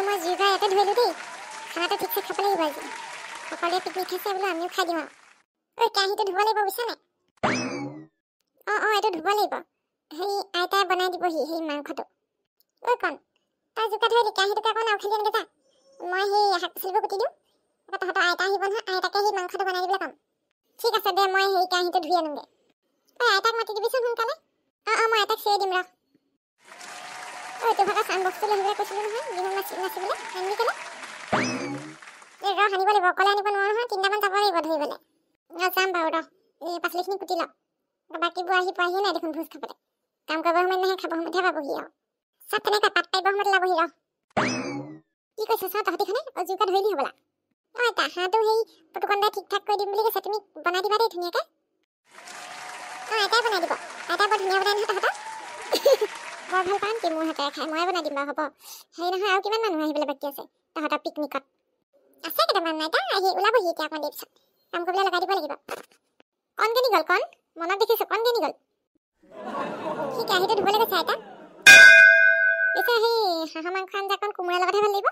মই জুইকা ইয়াতে ধুইলো দেই খানাটো ঠিকছে খাব লাগিব আজি সকলোৱে পিকনিক খাইছে বোলো আমিও খাই দিওঁ ঐ কাঁহীটো ধুব লাগিব বুজিছা নাই এইটো ধুব লাগিব সেই আইতাই বনাই দিবহি সেই মাংসটো ঐ কণ তই জোকা ধৰিলি কাঁহীটোকে অকণ আউখালি এনেকৈ যা মই সেই শাক পাচলিবোৰ কুটি দিওঁ তহঁতৰ আইতা আহিব নহয় আইতাকে সেই মাংসটো বনাই দিবলৈ ক'ম ঠিক আছে দে মই সেই কাঁহীটো ধুই আনোগৈ ঐ আইতাক মাতি দিবিচোন সোনকালে মই আইতাক চিঞৰি দিম ৰ তোৰ ভাগৰ চাউণ্ড বক্সটো লৈ আহিবলৈ কৈছিলোঁ নহয় বিহু নাচিবলৈ আনিবি কেলে ৰ সানিব লাগিব অকলে আনিব নোৱাৰো নহয় 3টামান যাব লাগিব ধৰিবলৈ যাম বাৰু ৰ এই পাচলিখিনি কুটি ল বাকীবোৰ আহি পোৱাহিয়ে নাই দেখোন ভোজ খাবলৈ কাম কৰিব সময়ত নাহে খাব সময়তহে পাবহি আৰু চব তেনেকৈ পাত পাৰিব সময়ত ওলাবহি ৰ কি কৈছ চাওঁ তহঁতিখনে জুইকা ধৰিলি হ'বলা তাহাঁতো সেই পুতুকণদাই ঠিক ঠাক কৰি দিম বুলি কৈছে তুমি বনাই দিবা দেই ধুনীয়াকৈ আইতাই বনাই দিব আইতাই বৰ ধুনীয়া বনাই নহয় তহঁতৰ বৰ ভাল পাম কি মোৰ হাতেৰে খাই ময়ে বনাই দিম বাৰু হ'ব হেৰি নহয় আৰু কিমান মানুহ আহিবলৈ বাকী আছে তহঁতৰ পিকনিকত আছে কেইটামান আইতা আহি ওলাবহি এতিয়া অকণ দেৰি পিছত কাম কৰিবলৈ লগাই দিব লাগিব কণ কেনি গ'ল কণ মনত দেখিছোঁ কণ কেনি গ'ল সি কাঁহীটো ধুবলৈ গৈছে আইতা পিছে সেই হাঁহৰ মাংস আঞ্জাকণ কোমোৰাৰ লগতহে ভাল লাগিব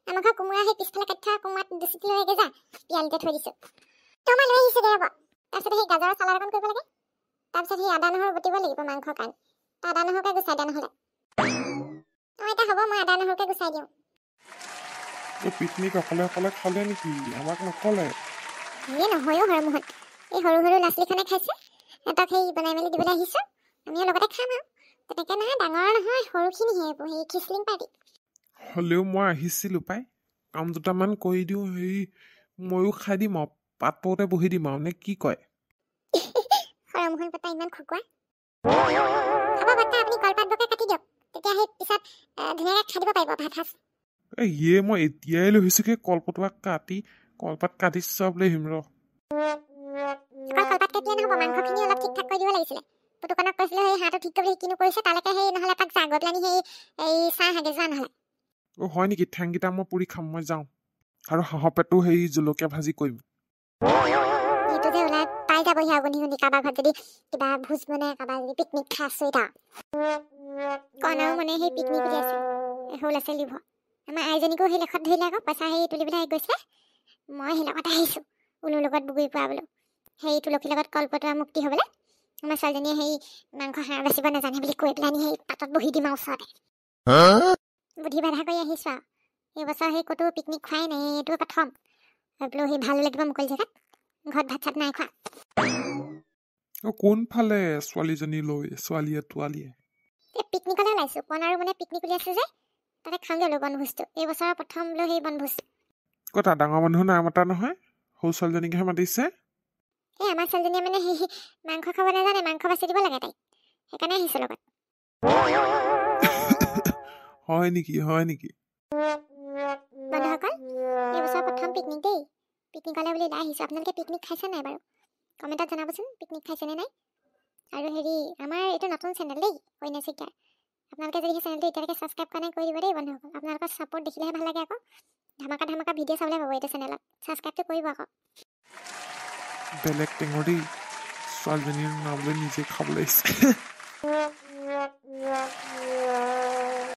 আমাৰ ঘৰ কোমোৰা সেই পিছফালে কাটি থোৱা কোমোৰাত দুচিটি লৈকে যা পিয়ালিতে থৈ দিছোঁ মই লৈ আহিছোঁ দে হ'ব তাৰপিছত সেই গাজৰৰ চালাড অকণ কৰিব লাগে তাৰপিছত সেই আদা নহৰু বটিব লাগিব মাংসৰ কাৰণে আদা নহৰুকে গুচাই দিয়া নহ'লে এতিয়া হ'ব মই আদা নহৰুকে গুচাই দিওঁ পিকনিক অকলে অকলে খালে নেকি আমাক নকলে নহয়ো হৰমোহন এই সৰু সৰু ল'ৰা ছোৱালীখনে খাইছে সিহঁতক সেই বনাই মেলি দিবলৈ আহিছোঁ আমিও লগতে খাম আৰু তেনেকৈ নহয় ডাঙৰ নহয় সৰুখিনিহে সেই খিচলিং পাৰ্টি হ'লেও মই আহিছিলোঁ পাই কাম দুটামান কৰি দিওঁ হেৰি ময়ো খাই দিম আৰু পাততে বহি দিম আৰু নে কি কয় হৰমোহন পতা ইমান খকুৱা হ'ব বাচ্চা আপুনি কলপাতবোৰকে কাটি দিয়ক তেতিয়া সেই পিছত ধুনীয়াকৈ খাই দিব পাৰিব ভাত সাজ ইয়ে মই এতিয়াই লৈ আহিছোঁগৈ কলপতুৱা কাটি কলপাত কাটি চব লৈ আহিম ৰ কলপাত কাটিলে নহ'ব মাংসখিনি অলপ ঠিক ঠাক কৰি দিব লাগিছিলে পুতুকণক কৈছিলোঁ সেই হাঁহটো ঠিক কৰিবলৈ কিনো কৰিছে তালৈকে সেই নহ'লে তাক গৈ পেলানি সেই চাহ হাগে যোৱা নহ'লে হয় নেকি ঠেংকেইটা মই পুৰি খাম মই যাওঁ আৰু হাঁহৰ পেটো সেই জলকীয়া ভাজি কৰিম সেইটো যে ওলাই পাই যাবহি আৰু গুন্ধি কাৰোবাৰ ঘৰত যদি কিবা ভোজ মানে কাৰোবাৰ যদি পিকনিক খাই আছোঁ এতিয়া কণাও মানে সেই পিকনিক উলি আছে সৰু ল'ৰা ছোৱালী আমাৰ আইজনীকো সেই লেখত ধৰিলে আকৌ পইচা সেই তুলিবলৈ গৈছিলে মই সেই লগতে আহিছোঁ উলুৰ লগত বুগুৰি পোৱা বোলো সেই তুলসীৰ লগত কলপতুৱা মুক্তি হ'বলৈ আমাৰ ছোৱালীজনীয়ে সেই মাংস হাঁহ বাচিব নাজানে বুলি কৈ পেলাই সেই পাতত বহি দিম আৰু ওচৰতে বুদ্ধি বাধা কৰি আহিছোঁ আৰু এইবছৰ সেই ক'তো পিকনিক খোৱাই নাই এইটো প্ৰথম বোলো সেই ভাল লাগিব মুকলি জেগাত ঘৰত ভাত চাত নাই খোৱা কোনফালে ছোৱালীজনী লৈ ছোৱালীয়ে এই পিকনিকলৈ ওলাইছোঁ কণ আৰু মানে পিকনিক উলিয়াইছোঁ যে তাতে খাওঁগৈ বোলো বনভোজটো এইবছৰৰ প্ৰথম বোলো সেই বনভোজ কথা ডাঙৰ মানুহ নাই মতা নহয় সৰু ছোৱালীজনীকহে মাতিছে এই আমাৰ ছোৱালীজনীয়ে মানে সেই মাংস খাব নাজানে মাংস বাচি দিব লাগে তাইক সেইকাৰণে আহিছোঁ লগত হয় নেকি বন্ধুসকল এইবছৰ প্ৰথম পিকনিক দেই পিকনিকলৈ বুলি ওলাই আহিছোঁ আপোনালোকে পিকনিক খাইছে নাই বাৰু কমেণ্টত জনাবচোন পিকনিক খাইছেনে নাই আৰু হেৰি আমাৰ এইটো নতুন চেনেল দেই কইনা চিকাৰ আপোনালোকে যদি সেই চেনেলটো এতিয়ালৈকে ছাবস্ক্ৰাইব কৰা নাই কৰি দিব দেই বন্ধুসকল আপোনালোকৰ ছাপোৰ্ট দেখিলেহে ভাল লাগে আকৌ ধামাকা ভিডিঅ' চাবলৈ পাব এইটো চেনেলত ছাবস্ক্ৰাইবটো কৰিব আকৌ বেলেগ টেঙৰ দেই ছোৱালীজনীৰ নাম লৈ নিজে খাবলৈ আহিছে